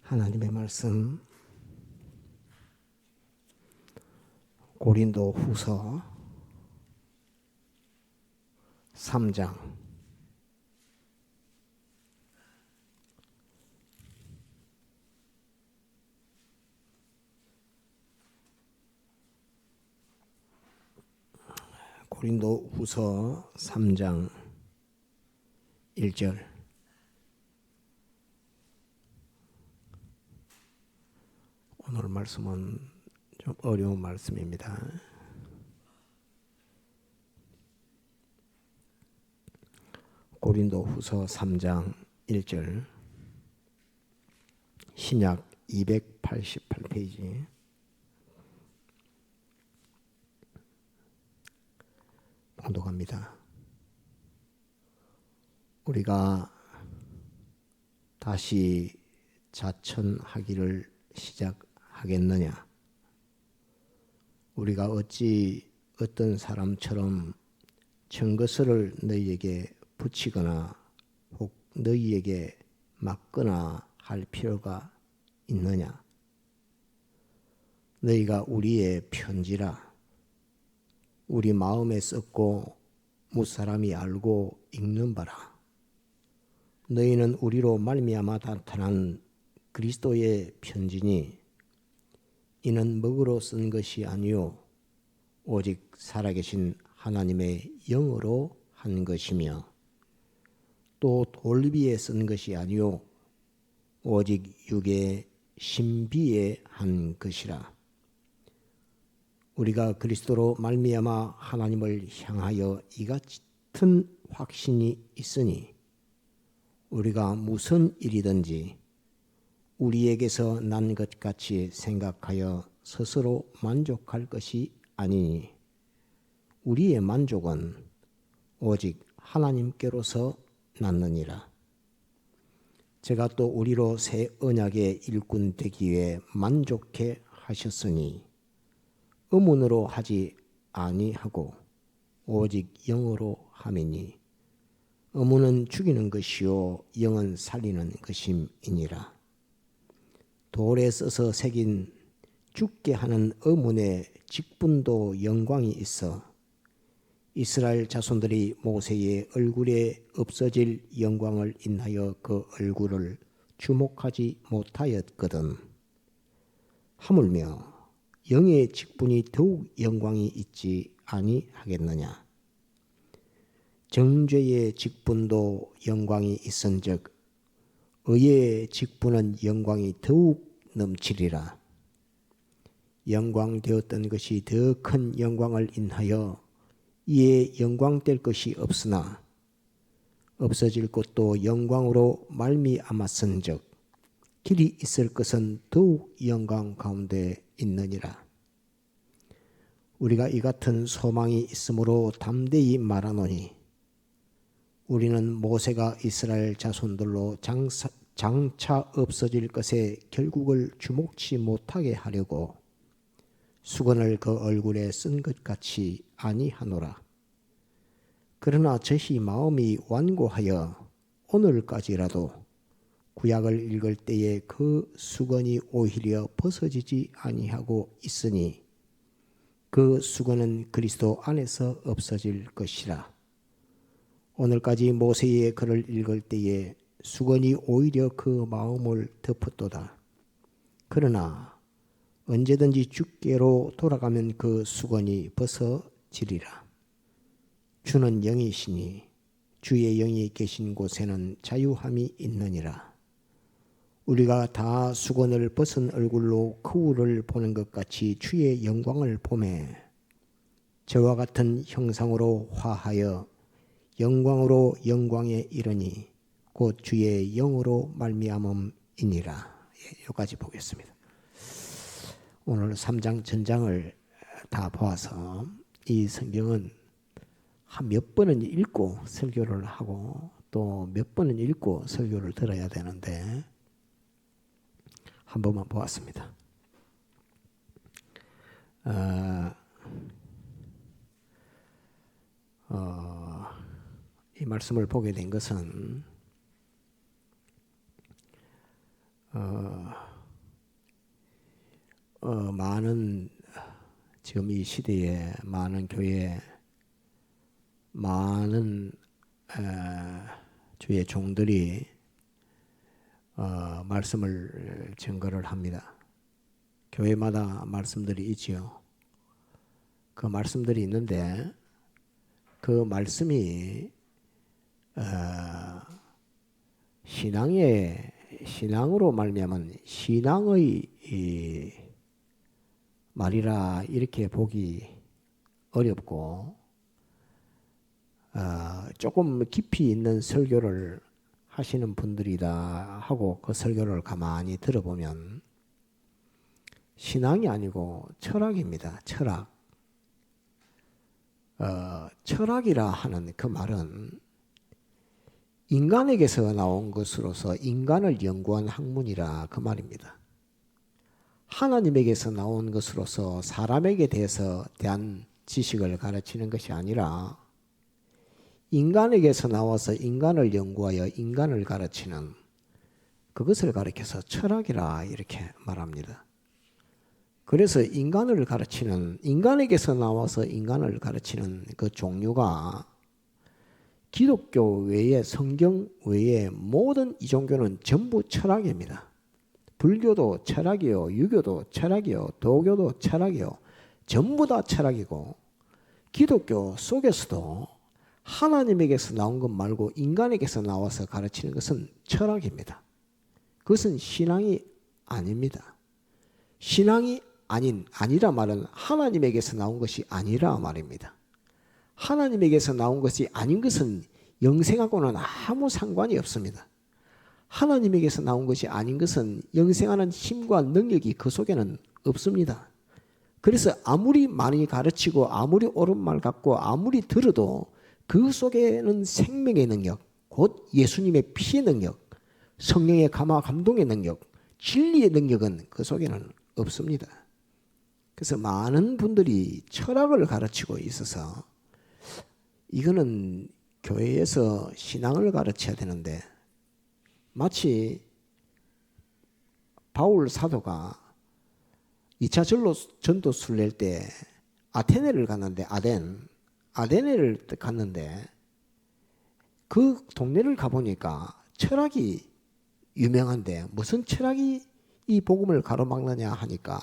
하나님의 말씀 고린도 후서 3장 고린도 후서 3장 1절. 오늘 말씀은 좀 어려운 말씀입니다. 고린도 후서 3장 1절, 신약 288페이지. 봉독합니다. 우리가 다시 자천하기를 시작하겠느냐? 우리가 어찌 어떤 사람처럼 증거서를 너희에게 붙이거나 혹 너희에게 맡거나 할 필요가 있느냐? 너희가 우리의 편지라. 우리 마음에 썼고 무사람이 알고 읽는 바라. 너희는 우리로 말미암아 나타난 그리스도의 편지니 이는 먹으로 쓴 것이 아니요 오직 살아계신 하나님의 영으로 한 것이며 또 돌비에 쓴 것이 아니요 오직 육의 신비에 한 것이라. 우리가 그리스도로 말미암아 하나님을 향하여 이 같은 확신이 있으니 우리가 무슨 일이든지 우리에게서 난 것 같이 생각하여 스스로 만족할 것이 아니니 우리의 만족은 오직 하나님께로서 났느니라. 제가 또 우리로 새 언약의 일꾼 되기 위해 만족해 하셨으니 의문으로 하지 아니하고 오직 영으로 함이니 의문은 죽이는 것이요 영은 살리는 것임이니라. 돌에 써서 새긴 죽게 하는 의문의 직분도 영광이 있어 이스라엘 자손들이 모세의 얼굴에 없어질 영광을 인하여 그 얼굴을 주목하지 못하였거든. 하물며 영의 직분이 더욱 영광이 있지 아니하겠느냐? 정죄의 직분도 영광이 있은즉 의의 직분은 영광이 더욱 넘치리라. 영광되었던 것이 더 큰 영광을 인하여 이에 영광될 것이 없으나 없어질 것도 영광으로 말미암았은즉 길이 있을 것은 더욱 영광 가운데 있느니라. 우리가 이 같은 소망이 있으므로 담대히 말하노니 우리는 모세가 이스라엘 자손들로 장차 없어질 것에 결국을 주목치 못하게 하려고 수건을 그 얼굴에 쓴 것 같이 아니하노라. 그러나 저희 마음이 완고하여 오늘까지라도 구약을 읽을 때에 그 수건이 오히려 벗어지지 아니하고 있으니 그 수건은 그리스도 안에서 없어질 것이라. 오늘까지 모세의 글을 읽을 때에 수건이 오히려 그 마음을 덮었도다. 그러나 언제든지 주께로 돌아가면 그 수건이 벗어지리라. 주는 영이시니 주의 영이 계신 곳에는 자유함이 있느니라. 우리가 다 수건을 벗은 얼굴로 거울을 보는 것 같이 주의 영광을 보매 저와 같은 형상으로 화하여 영광으로 영광에 이르니 곧 주의 영으로 말미암음이니라. 여기까지 보겠습니다. 오늘 3장 전장을 다 보아서 이 성경은 한 몇 번은 읽고 설교를 하고 또 몇 번은 읽고 설교를 들어야 되는데 한 번만 보았습니다. 이 말씀을 보게 된 것은 많은 지금 이 시대에 많은 교회, 많은 주의 종들이 말씀을 증거를 합니다. 교회마다 말씀들이 있지요. 그 말씀들이 있는데 그 말씀이 신앙으로 말미암은 신앙의 말이라 이렇게 보기 어렵고 조금 깊이 있는 설교를 하시는 분들이다 하고 그 설교를 가만히 들어보면 신앙이 아니고 철학입니다. 철학. 철학이라 하는 그 말은 인간에게서 나온 것으로서 인간을 연구한 학문이라 그 말입니다. 하나님에게서 나온 것으로서 사람에게 대한 지식을 가르치는 것이 아니라 인간에게서 나와서 인간을 연구하여 인간을 가르치는 그것을 가리켜서 철학이라 이렇게 말합니다. 그래서 인간에게서 나와서 인간을 가르치는 그 종류가 기독교 외에 성경 외에 모든 이종교는 전부 철학입니다. 불교도 철학이요, 유교도 철학이요, 도교도 철학이요, 전부 다 철학이고 기독교 속에서도 하나님에게서 나온 것 말고 인간에게서 나와서 가르치는 것은 철학입니다. 그것은 신앙이 아닙니다. 신앙이 아니라 말은 하나님에게서 나온 것이 아니라 말입니다. 하나님에게서 나온 것이 아닌 것은 영생하고는 아무 상관이 없습니다. 하나님에게서 나온 것이 아닌 것은 영생하는 힘과 능력이 그 속에는 없습니다. 그래서 아무리 많이 가르치고 아무리 옳은 말 같고 아무리 들어도 그 속에는 생명의 능력, 곧 예수님의 피의 능력, 성령의 감동의 능력, 진리의 능력은 그 속에는 없습니다. 그래서 많은 분들이 철학을 가르치고 있어서 이거는 교회에서 신앙을 가르쳐야 되는데 마치 바울 사도가 2차 전도수를 낼 때 아테네를 갔는데 아데네를 갔는데 그 동네를 가보니까 철학이 유명한데 무슨 철학이 이 복음을 가로막느냐 하니까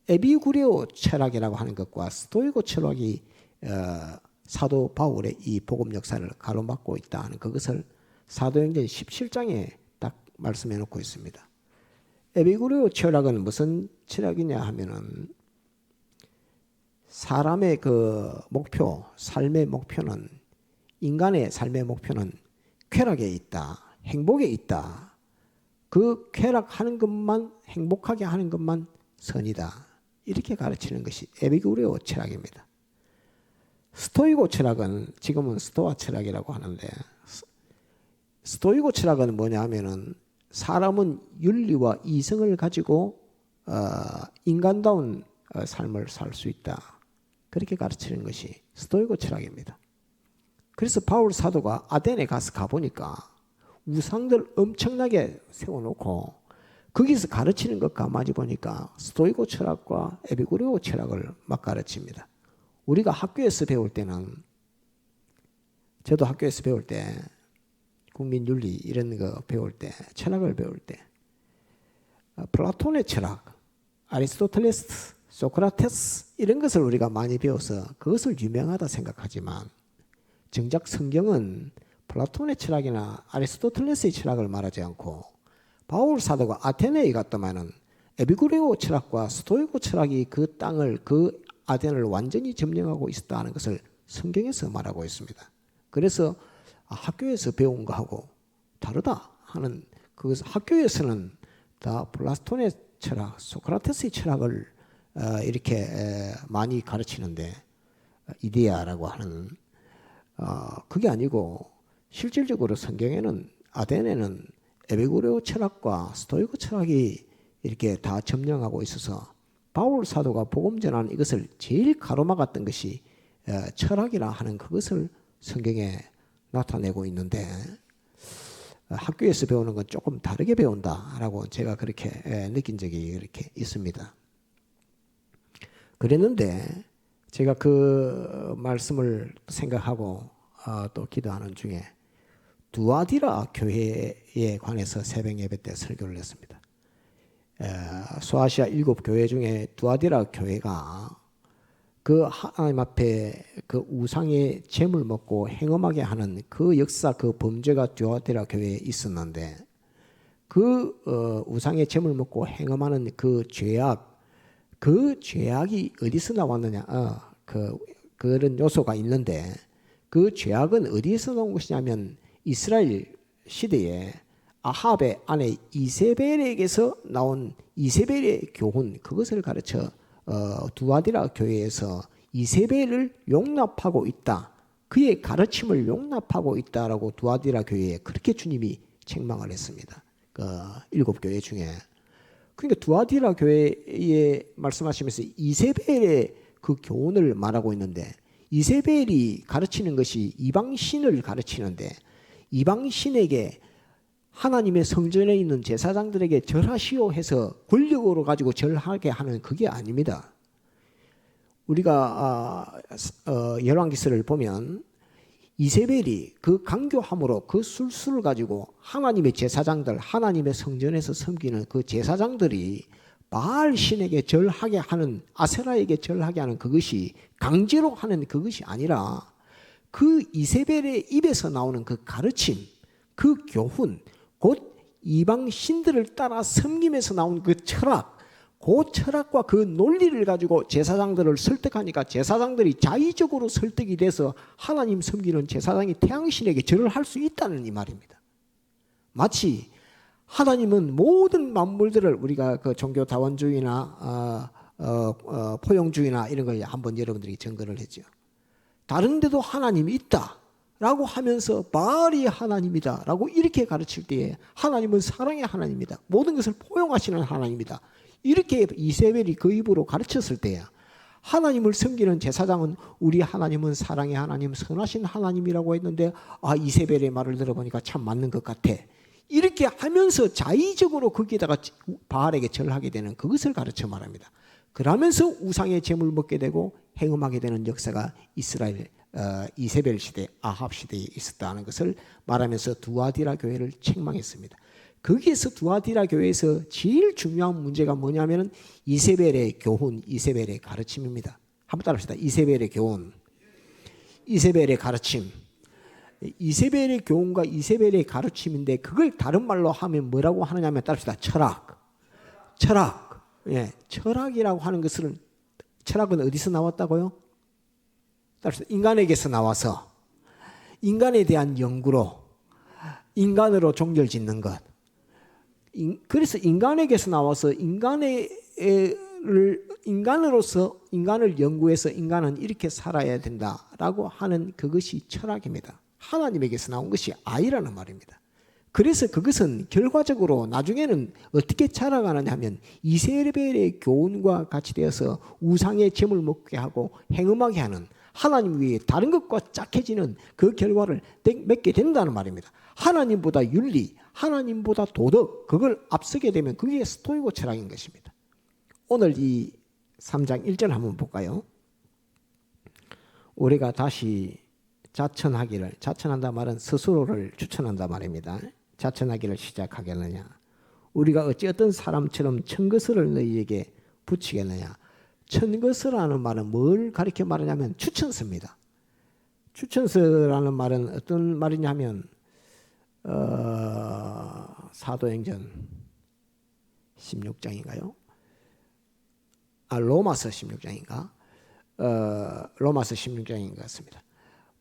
에피구레오 철학이라고 하는 것과 스토이고 철학이 사도 바울의 이 복음 역사를 가로막고 있다 하는 그것을 사도행전 17장에 딱 말씀해 놓고 있습니다. 에피구레오 철학은 무슨 철학이냐 하면은 사람의 그 목표, 삶의 목표는 인간의 삶의 목표는 쾌락에 있다, 행복에 있다. 그 쾌락하는 것만 행복하게 하는 것만 선이다. 이렇게 가르치는 것이 에피구레오 철학입니다. 스토이고 철학은 지금은 스토아 철학이라고 하는데 스토이고 철학은 뭐냐 하면은 사람은 윤리와 이성을 가지고 인간다운 삶을 살 수 있다. 그렇게 가르치는 것이 스토이고 철학입니다. 그래서 바울 사도가 아데네 가보니까 우상들 엄청나게 세워놓고 거기서 가르치는 것 가만히 보니까 스토이고 철학과 에피구레오 철학을 막 가르칩니다. 우리가 학교에서 배울 때는 저도 학교에서 배울 때 국민윤리 이런 거 배울 때 철학을 배울 때 플라톤의 철학, 아리스토텔레스, 소크라테스 이런 것을 우리가 많이 배워서 그것을 유명하다 생각하지만 정작 성경은 플라톤의 철학이나 아리스토텔레스의 철학을 말하지 않고 바울 사도가 아테네에 갔더만은 에피구레오 철학과 스토이고 철학이 그 땅을 그 아테네를 완전히 점령하고 있었다는 것을 성경에서 말하고 있습니다. 그래서 학교에서 배운 거하고 다르다 하는 그것을 학교에서는 다 플라톤의 철학, 소크라테스의 철학을 이렇게 많이 가르치는데 이데아라고 하는 그게 아니고 실질적으로 성경에는 아테네는 에피구레오 철학과 스토이고 철학이 이렇게 다 점령하고 있어서 바울 사도가 복음 전하는 이것을 제일 가로막았던 것이 철학이라 하는 그것을 성경에 나타내고 있는데 학교에서 배우는 건 조금 다르게 배운다라고 제가 그렇게 느낀 적이 이렇게 있습니다. 그랬는데 제가 그 말씀을 생각하고 또 기도하는 중에 두아디라 교회에 관해서 새벽 예배 때 설교를 했습니다. 소아시아 7교회 중에 두아디라 교회가 그 하나님 앞에 그 우상의 재물 먹고 행음하게 하는 그 역사, 그 범죄가 두아디라 교회에 있었는데 그 우상의 재물 먹고 행음하는 그 죄악이 어디서 나왔느냐? 그런 요소가 있는데 그 죄악은 어디서 나온 것이냐면 이스라엘 시대에 아합의 아내 이세벨에게서 나온 이세벨의 교훈, 그것을 가르쳐 두아디라 교회에서 이세벨을 용납하고 있다, 그의 가르침을 용납하고 있다라고 두아디라 교회에 그렇게 주님이 책망을 했습니다. 그 7교회 중에. 그러니까 두아디라 교회에 말씀하시면서 이세벨의 그 교훈을 말하고 있는데, 이세벨이 가르치는 것이 이방신을 가르치는데, 이방신에게 하나님의 성전에 있는 제사장들에게 절하시오 해서 권력으로 가지고 절하게 하는 그게 아닙니다. 우리가 열왕기서를 보면 이세벨이 그 강교함으로 그 술수를 가지고 하나님의 제사장들, 하나님의 성전에서 섬기는 그 제사장들이 바알 신에게 절하게 하는, 아세라에게 절하게 하는 그것이 강제로 하는 그것이 아니라 그 이세벨의 입에서 나오는 그 가르침, 그 교훈, 곧 이방 신들을 따라 섬김에서 나온 그 철학, 그 철학과 그 논리를 가지고 제사장들을 설득하니까 제사장들이 자의적으로 설득이 돼서 하나님 섬기는 제사장이 태양신에게 절을 할 수 있다는 이 말입니다. 마치 하나님은 모든 만물들을, 우리가 그 종교 다원주의나 포용주의나 이런 걸 한번 여러분들이 증거를 했죠. 다른 데도 하나님이 있다 라고 하면서 바알이 하나님이다 라고 이렇게 가르칠 때에 하나님은 사랑의 하나님이다, 모든 것을 포용하시는 하나님이다, 이렇게 이세벨이 그 입으로 가르쳤을 때야 하나님을 섬기는 제사장은 우리 하나님은 사랑의 하나님, 선하신 하나님이라고 했는데, 이세벨의 말을 들어보니까 참 맞는 것 같아, 이렇게 하면서 자의적으로 거기에다가 바알에게 절하게 되는 그것을 가르쳐 말합니다. 그러면서 우상의 제물 먹게 되고 행음하게 되는 역사가 이스라엘 이세벨 시대, 아합 시대에 있었다는 것을 말하면서 두아디라 교회를 책망했습니다. 거기에서 두아디라 교회에서 제일 중요한 문제가 뭐냐면 이세벨의 교훈, 이세벨의 가르침입니다. 한번 따라합시다. 이세벨의 교훈, 이세벨의 가르침. 이세벨의 교훈과 이세벨의 가르침인데, 그걸 다른 말로 하면 뭐라고 하느냐면 따라합시다. 철학. 예, 철학이라고 하는 것은, 철학은 어디서 나왔다고요? 따라합시다. 인간에게서 나와서 인간에 대한 연구로 인간으로 종결 짓는 것. 그래서 인간에게서 나와서 인간으로서 인간을 연구해서 인간은 이렇게 살아야 된다라고 하는 그것이 철학입니다. 하나님에게서 나온 것이 아니라는 말입니다. 그래서 그것은 결과적으로 나중에는 어떻게 자라가느냐 하면 이세벨의 교훈과 같이 되어서 우상의 제물 먹게 하고 행음하게 하는, 하나님 위에 다른 것과 짝해지는 그 결과를 맺게 된다는 말입니다. 하나님보다 윤리, 하나님보다 도덕, 그걸 앞서게 되면 그게 스토이고 철학인 것입니다. 오늘 이 3장 1절 한번 볼까요? 우리가 다시 자천한다 말은 스스로를 추천한다 말입니다. 자천하기를 시작하겠느냐? 우리가 어찌 어떤 사람처럼 천것을 너희에게 붙이겠느냐? 천것이라는 말은 뭘 가리켜 말하냐면 추천서입니다. 추천서라는 말은 어떤 말이냐면 사도행전 16장인가요? 로마서 16장인가? 로마서 16장인 것 같습니다.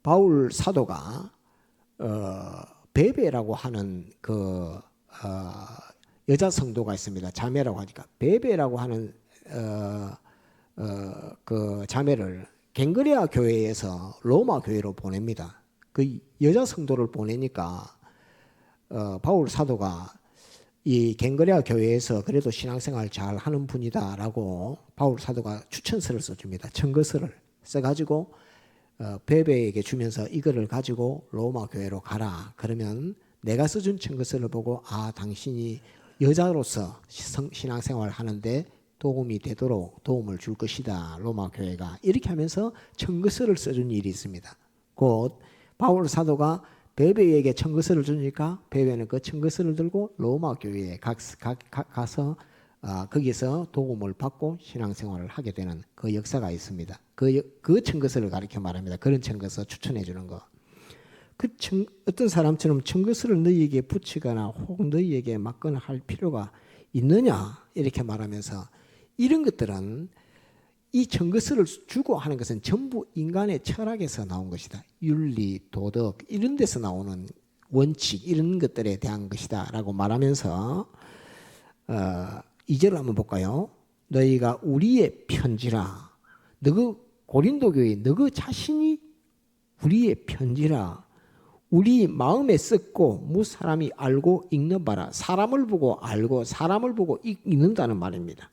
바울 사도가 베베라고 하는 그 여자 성도가 있습니다. 자매라고 하니까 베베라고 하는 그 자매를 갱그레아 교회에서 로마 교회로 보냅니다. 그 여자 성도를 보내니까 바울 사도가 이 갱그레아 교회에서 그래도 신앙생활 잘 하는 분이다라고 바울 사도가 추천서를 써줍니다. 청거서를 써가지고 베베에게 주면서 이거를 가지고 로마 교회로 가라. 그러면 내가 써준 청거서를 보고 당신이 여자로서 신앙생활 하는데 도움이 되도록 도움을 줄 것이다. 로마 교회가 이렇게 하면서 청구서를 써준 일이 있습니다. 곧 바울 사도가 베베에게 청구서를 주니까 베베는 그 청구서를 들고 로마 교회에 가서 거기서 도움을 받고 신앙생활을 하게 되는 그 역사가 있습니다. 그 청구서를 가리켜 말합니다. 그런 청구서 추천해 주는 거. 어떤 사람처럼 청구서를 너희에게 붙이거나 혹은 너희에게 맡거나 할 필요가 있느냐 이렇게 말하면서 이런 것들은 이 청구서를 주고 하는 것은 전부 인간의 철학에서 나온 것이다. 윤리, 도덕 이런 데서 나오는 원칙 이런 것들에 대한 것이다 라고 말하면서 2절을 한번 볼까요? 너희가 우리의 편지라. 너그 고린도 교회 너그 자신이 우리의 편지라. 우리 마음에 썼고 무 사람이 알고 읽는 바라. 사람을 보고 알고 사람을 보고 읽는다는 말입니다.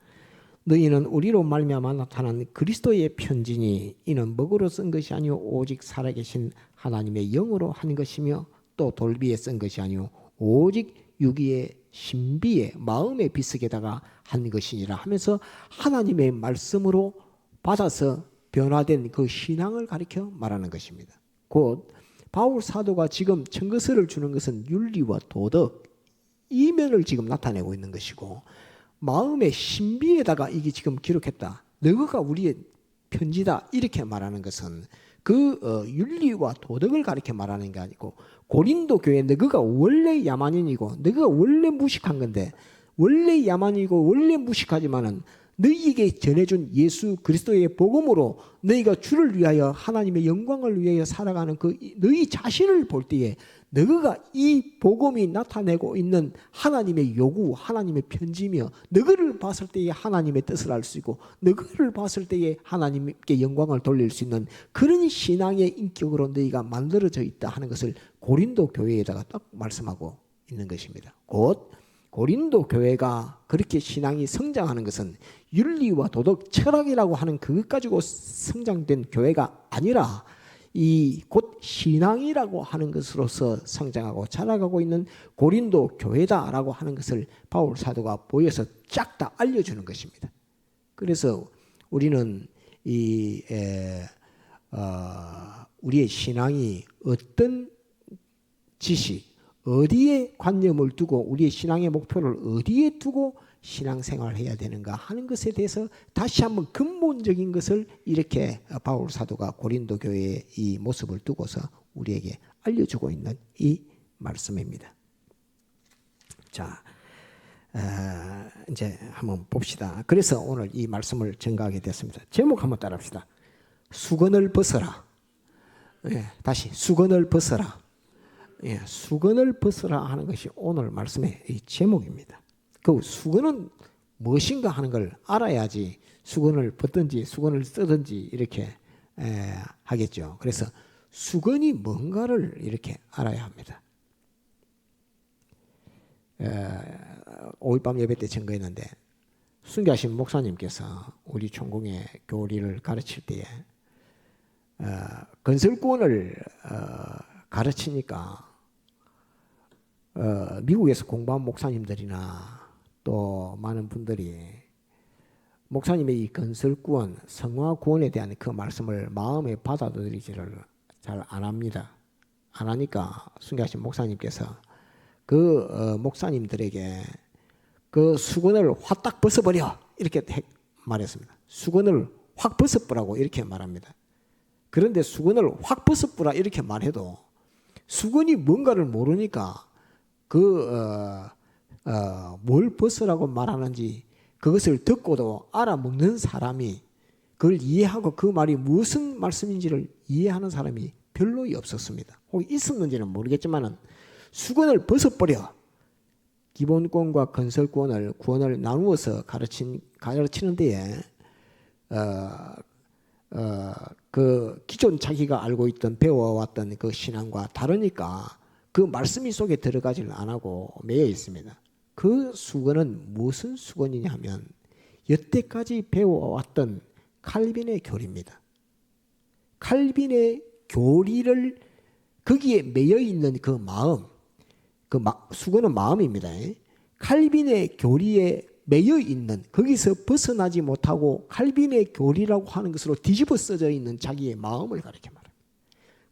너희는 우리로 말미암아 나타난 그리스도의 편지니 이는 먹으로 쓴 것이 아니요 오직 살아계신 하나님의 영으로 한 것이며 또 돌비에 쓴 것이 아니요 오직 유기의 신비의 마음의 비석에다가 한 것이니라 하면서 하나님의 말씀으로 받아서 변화된 그 신앙을 가리켜 말하는 것입니다. 곧 바울 사도가 지금 청구서를 주는 것은 윤리와 도덕 이 면을 지금 나타내고 있는 것이고 마음의 신비에다가 이게 지금 기록했다. 너가 우리의 편지다 이렇게 말하는 것은 그 윤리와 도덕을 가리켜 말하는 게 아니고 고린도 교회 너가 원래 야만인이고 너가 원래 무식한 건데 원래 야만이고 원래 무식하지만은 너희에게 전해준 예수 그리스도의 복음으로 너희가 주를 위하여 하나님의 영광을 위하여 살아가는 그 너희 자신을 볼 때에 너희가 이 복음이 나타내고 있는 하나님의 요구, 하나님의 편지며 너희를 봤을 때에 하나님의 뜻을 알 수 있고 너희를 봤을 때에 하나님께 영광을 돌릴 수 있는 그런 신앙의 인격으로 너희가 만들어져 있다 하는 것을 고린도 교회에다가 딱 말씀하고 있는 것입니다. 곧 고린도 교회가 그렇게 신앙이 성장하는 것은 윤리와 도덕, 철학이라고 하는 그것 가지고 성장된 교회가 아니라 이 곧 신앙이라고 하는 것으로서 성장하고 자라가고 있는 고린도 교회다라고 하는 것을 바울 사도가 보여서 쫙 다 알려주는 것입니다. 그래서 우리는 우리의 신앙이 어떤 지식, 어디에 관념을 두고 우리의 신앙의 목표를 어디에 두고 신앙생활을 해야 되는가 하는 것에 대해서 다시 한번 근본적인 것을 이렇게 바울 사도가 고린도 교회의 이 모습을 두고서 우리에게 알려주고 있는 이 말씀입니다. 자, 이제 한번 봅시다. 그래서 오늘 이 말씀을 전가하게 됐습니다. 제목 한번 따라합시다. 수건을 벗어라. 다시 수건을 벗어라. 수건을 벗어라 하는 것이 오늘 말씀의 이 제목입니다. 그 수건은 무엇인가 하는 걸 알아야지 수건을 벗든지 수건을 쓰든지 이렇게 하겠죠. 그래서 수건이 뭔가를 이렇게 알아야 합니다. 5일 밤 예배 때 증거했는데 순교하신 목사님께서 우리 총공의 교리를 가르칠 때에 건설구원을 가르치니까 미국에서 공부한 목사님들이나 또 많은 분들이 목사님의 이 건설구원, 성화구원에 대한 그 말씀을 마음에 받아들이지를 잘 안 합니다. 안 하니까 순교하신 목사님께서 그 목사님들에게 그 수건을 확 벗어버려 이렇게 말했습니다. 수건을 확 벗어보라고 이렇게 말합니다. 그런데 수건을 확 벗어보라 이렇게 말해도 수건이 뭔가를 모르니까 뭘 벗으라고 말하는지 그것을 듣고도 알아먹는 사람이 그걸 이해하고 그 말이 무슨 말씀인지를 이해하는 사람이 별로 없었습니다. 혹 있었는지는 모르겠지만은 수건을 벗어버려. 기본권과 건설권을 구원을 나누어서 가르치는 데에 그 기존 자기가 알고 있던 배워왔던 그 신앙과 다르니까 그 말씀이 속에 들어가지를 안 하고 매여 있습니다. 그 수건은 무슨 수건이냐 하면 여태까지 배워왔던 칼빈의 교리입니다. 칼빈의 교리를 거기에 매여 있는 그 마음, 수건은 마음입니다. 칼빈의 교리에 매여 있는, 거기서 벗어나지 못하고 칼빈의 교리라고 하는 것으로 뒤집어 써져 있는 자기의 마음을 가리켜 말합니다.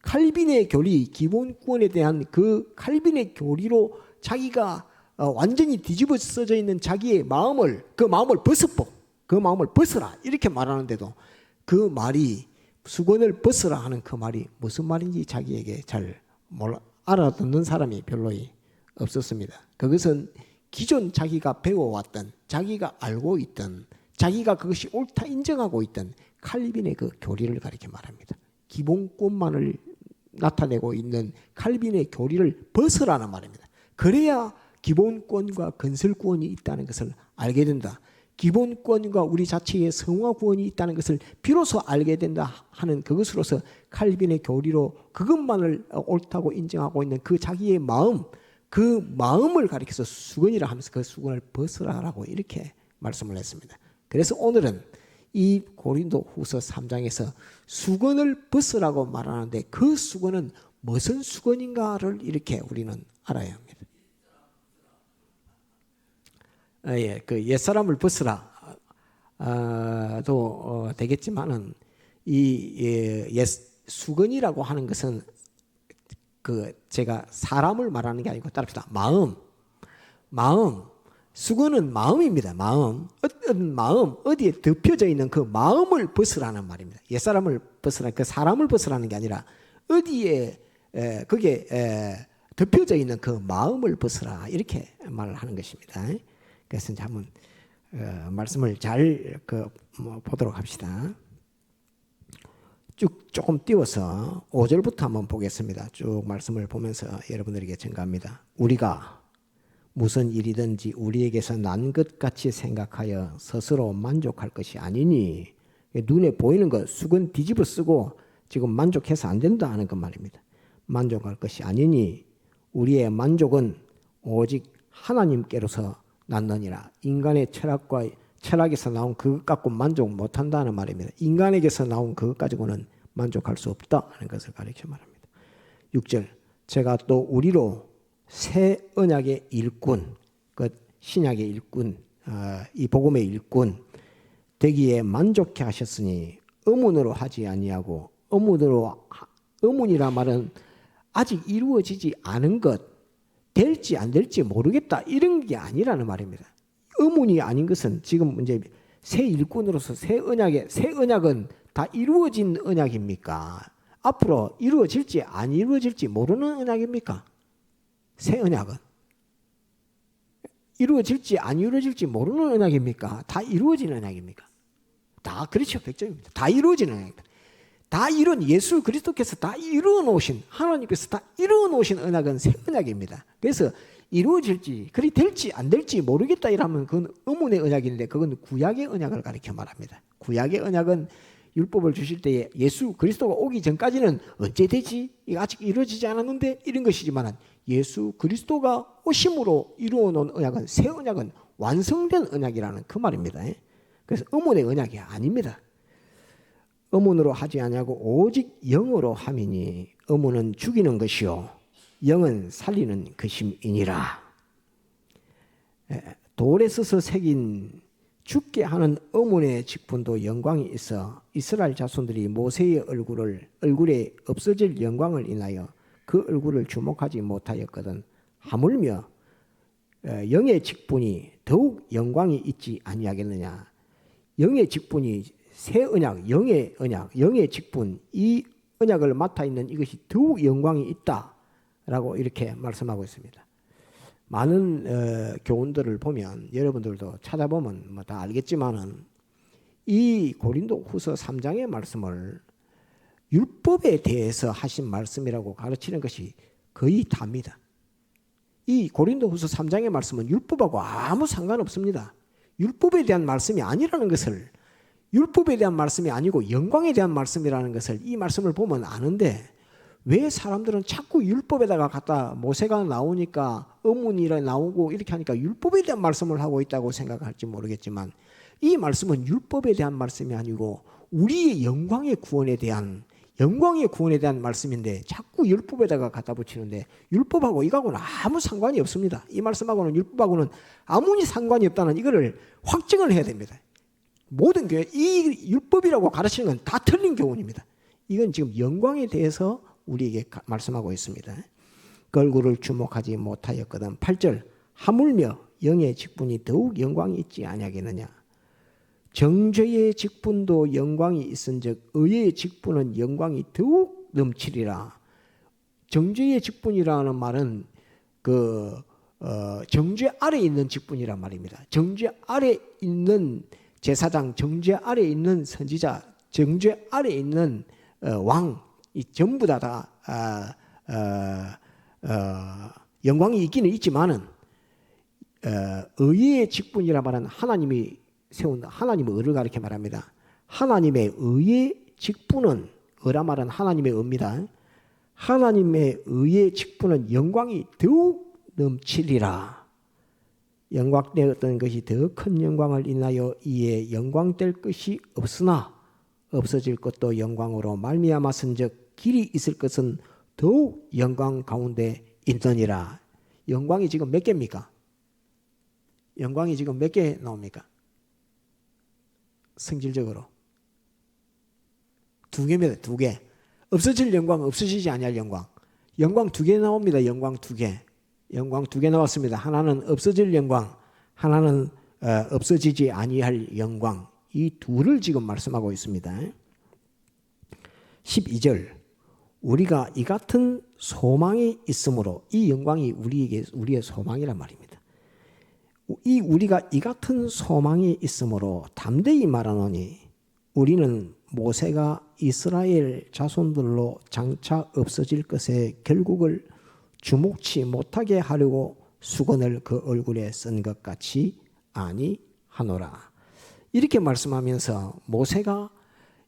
칼빈의 교리, 기본구원에 대한 그 칼빈의 교리로 자기가 완전히 뒤집어 써져 있는 자기의 마음을, 그 마음을 벗어보, 그 마음을 벗어라 이렇게 말하는데도 그 말이, 수건을 벗어라 하는 그 말이 무슨 말인지 자기에게 잘 알아듣는 사람이 별로 없었습니다. 그것은 기존 자기가 배워왔던, 자기가 알고 있던, 자기가 그것이 옳다 인정하고 있던 칼빈의 그 교리를 가리켜 말합니다. 기본권만을 나타내고 있는 칼빈의 교리를 벗어라는 말입니다. 그래야 기본권과 건설구원이 있다는 것을 알게 된다. 기본권과 우리 자체의 성화구원이 있다는 것을 비로소 알게 된다 하는 그것으로서 칼빈의 교리로 그것만을 옳다고 인정하고 있는 그 자기의 마음, 그 마음을 가리켜서 수건이라 하면서 그 수건을 벗으라라고 이렇게 말씀을 했습니다. 그래서 오늘은 이 고린도 후서 3장에서 수건을 벗으라고 말하는데 그 수건은 무슨 수건인가를 이렇게 우리는 알아야 합니다. 그 옛사람을 벗으라 도 되겠지만은 이 수건이라고 하는 것은 그 제가 사람을 말하는 게 아니고 따릅시다. 마음. 수건은 마음입니다. 마음. 어떤 마음, 어디에 덮여져 있는 그 마음을 벗으라는 말입니다. 옛사람을 벗으라, 그 사람을 벗으라는 게 아니라 어디에 거기에 덮여져 있는 그 마음을 벗으라 이렇게 말을 하는 것입니다. 그래서 이제 한번 말씀을 잘 보도록 합시다. 쭉 조금 띄워서 5절부터 한번 보겠습니다. 쭉 말씀을 보면서 여러분들에게 전가합니다. 우리가 무슨 일이든지 우리에게서 난 것 같이 생각하여 스스로 만족할 것이 아니니, 눈에 보이는 것 수건 뒤집어 쓰고 지금 만족해서 안 된다 하는 것 말입니다. 만족할 것이 아니니 우리의 만족은 오직 하나님께로서 났느니라. 인간의 철학에서 나온 그것 갖고 만족 못한다는 말입니다. 인간에게서 나온 그것 가지고는 만족할 수 없다 하는 것을 가르쳐 말합니다. 6절, 제가 또 우리로 새 언약의 일꾼, 그 신약의 일꾼, 이 복음의 일꾼 되기에 만족해 하셨으니 의문으로 하지 아니하고, 의문이라 말은 아직 이루어지지 않은 것, 될지 안 될지 모르겠다 이런 게 아니라는 말입니다. 의문이 아닌 것은 지금 이제 새 일꾼으로서 새 언약은 다 이루어진 언약입니까? 앞으로 이루어질지 안 이루어질지 모르는 언약입니까? 새 언약은 이루어질지 안 이루어질지 모르는 언약입니까? 다 이루어진 언약입니까? 다 그렇죠. 100점입니다. 다 이루어진 언약입니다. 다 이룬 예수 그리스도께서 다 이루어 놓으신, 하나님께서 다 이루어 놓으신 언약은 새 언약입니다. 그래서 이루어질지 그리 될지 안 될지 모르겠다 이러면 그건 의문의 언약인데, 그건 구약의 언약을 가리켜 말합니다. 구약의 언약은 율법을 주실 때에 예수 그리스도가 오기 전까지는 언제 되지? 이거 아직 이루어지지 않았는데 이런 것이지만 예수 그리스도가 오심으로 이루어 놓은 언약은, 새 언약은 완성된 언약이라는 그 말입니다. 그래서 의문의 언약이 아닙니다. 의문으로 하지 아니하고 오직 영으로 함이니, 의문은 죽이는 것이요 영은 살리는 것임이니라. 돌에 써서 새긴 죽게 하는 의문의 직분도 영광이 있어 이스라엘 자손들이 모세의 얼굴에 없어질 영광을 인하여 그 얼굴을 주목하지 못하였거든. 하물며 영의 직분이 더욱 영광이 있지 아니하겠느냐. 영의 직분이 새 언약, 영의 언약, 영의 직분, 이 언약을 맡아 있는 이것이 더욱 영광이 있다라고 이렇게 말씀하고 있습니다. 많은 교훈들을 보면, 여러분들도 찾아보면 뭐 다 알겠지만은, 이 고린도 후서 3장의 말씀을 율법에 대해서 하신 말씀이라고 가르치는 것이 거의 답니다. 이 고린도 후서 3장의 말씀은 율법하고 아무 상관없습니다. 율법에 대한 말씀이 아니라는 것을, 율법에 대한 말씀이 아니고 영광에 대한 말씀이라는 것을 이 말씀을 보면 아는데, 왜 사람들은 자꾸 율법에다가 갖다 모세가 나오니까 의문이 나오고 이렇게 하니까 율법에 대한 말씀을 하고 있다고 생각할지 모르겠지만, 이 말씀은 율법에 대한 말씀이 아니고 우리의 영광의 구원에 대한, 영광의 구원에 대한 말씀인데 자꾸 율법에다가 갖다 붙이는데 율법하고 이거하고는 아무 상관이 없습니다. 이 말씀하고는 율법하고는 아무리 상관이 없다는 이거를 확증을 해야 됩니다. 모든 교회 이 율법이라고 가르치는 건 다 틀린 교훈입니다. 이건 지금 영광에 대해서 우리에게 말씀하고 있습니다. 그 얼굴을 주목하지 못하였거든. 8절 하물며 영의 직분이 더욱 영광이 있지 아니하겠느냐. 정죄의 직분도 영광이 있은즉 의의 직분은 영광이 더욱 넘치리라. 정죄의 직분이라는 말은 정죄 아래 있는 직분이란 말입니다. 정죄 아래 있는 제사장, 정죄 아래 있는 선지자, 정죄 아래 있는 왕, 이 전부 다 영광이 있기는 있지만은 의의 직분이라 말은 하나님이 세운 하나님의 의를 가리켜 말합니다. 하나님의 의의 직분은 의라 말은 하나님의 의입니다. 하나님의 의의 직분은 영광이 더욱 넘치리라. 영광되었던 것이 더 큰 영광을 인하여 이에 영광될 것이 없으나 없어질 것도 영광으로 말미암았은즉 길이 있을 것은 더욱 영광 가운데 있느니라. 영광이 지금 몇 개입니까? 영광이 지금 몇 개 나옵니까? 성질적으로 2개입니다. 2개. 없어질 영광, 없어지지 아니할 영광. 영광 2개 나옵니다. 영광 2개. 영광 2개 나왔습니다. 하나는 없어질 영광, 하나는 없어지지 아니할 영광. 이 둘을 지금 말씀하고 있습니다. 12절 우리가 이 같은 소망이 있으므로 이 영광이 우리의 소망이란 말입니다. 우리가 이 같은 소망이 있으므로 담대히 말하노니 우리는 모세가 이스라엘 자손들로 장차 없어질 것의 결국을 주목치 못하게 하려고 수건을 그 얼굴에 쓴 것 같이 아니하노라. 이렇게 말씀하면서 모세가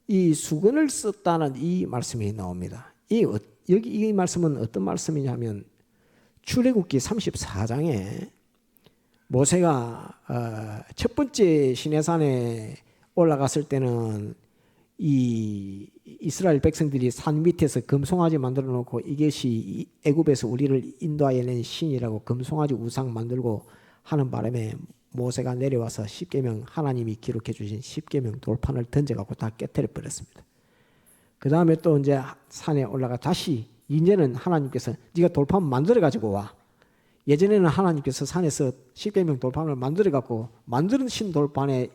이 수건을 썼다는 이 말씀이 나옵니다. 여기 이 말씀은 어떤 말씀이냐면 출애굽기 34장에 모세가 첫 번째 시내산에 올라갔을 때는 이 이스라엘 백성들이 산 밑에서 금송아지 만들어 놓고 이것이 애굽에서 우리를 인도하여 낸 신이라고 금송아지 우상 만들고 하는 바람에 모세가 내려와서 십계명 하나님이 기록해 주신 십계명 돌판을 던져갖고 다 깨뜨려 버렸습니다. 그 다음에 또 이제 산에 올라가 다시 이제는 하나님께서 네가 돌판 만들어 가지고 와. 예전에는 하나님께서 산에서 십계명 돌판을 만들어 갖고 만드신 돌판에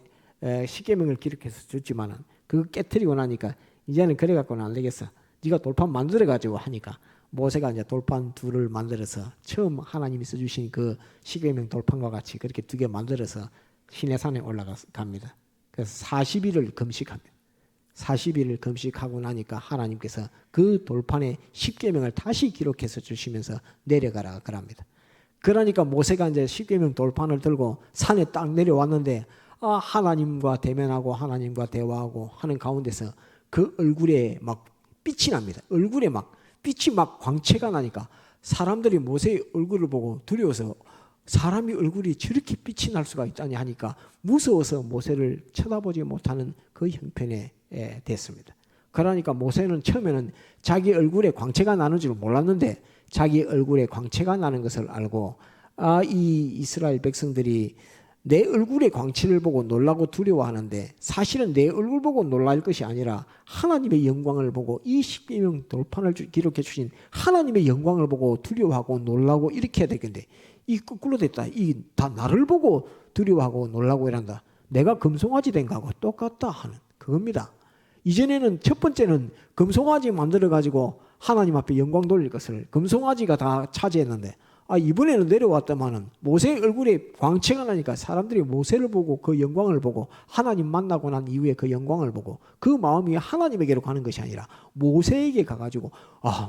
십계명을 기록해서 줬지만은 그거 깨뜨리고 나니까 이제는 그래 갖고는 안 되겠어. 네가 돌판 만들어 가지고 하니까 모세가 이제 돌판 2를 만들어서 처음 하나님이 써주신 그 십계명 돌판과 같이 그렇게 2개 만들어서 시내산에 올라갑니다. 그래서 40일을 금식합니다. 40일을 금식하고 나니까 하나님께서 그 돌판에 십계명을 다시 기록해서 주시면서 내려가라 그럽니다. 그러니까 모세가 이제 십계명 돌판을 들고 산에 딱 내려왔는데 하나님과 대면하고 하나님과 대화하고 하는 가운데서 그 얼굴에 막 빛이 납니다. 얼굴에 막 빛이 막 광채가 나니까 사람들이 모세의 얼굴을 보고 두려워서 사람이 얼굴이 저렇게 빛이 날 수가 있다니 하니까 무서워서 모세를 쳐다보지 못하는 그 형편에 됐습니다. 그러니까 모세는 처음에는 자기 얼굴에 광채가 나는 줄 몰랐는데 자기 얼굴에 광채가 나는 것을 알고 이 이스라엘 백성들이 내 얼굴의 광채를 보고 놀라고 두려워하는데 사실은 내 얼굴 보고 놀랄 것이 아니라 하나님의 영광을 보고 이 십계명 돌판을 기록해 주신 하나님의 영광을 보고 두려워하고 놀라고 이렇게 해야 되겠는데 이 거꾸로 됐다. 이 다 나를 보고 두려워하고 놀라고 이란다. 내가 금송아지 된 거하고 똑같다 하는 그겁니다. 이전에는 첫 번째는 금송아지 만들어 가지고 하나님 앞에 영광 돌릴 것을 금송아지가 다 차지했는데 이번에는 내려왔더만은 모세의 얼굴에 광채가 나니까 사람들이 모세를 보고 그 영광을 보고 하나님 만나고 난 이후에 그 영광을 보고 그 마음이 하나님에게로 가는 것이 아니라 모세에게 가가지고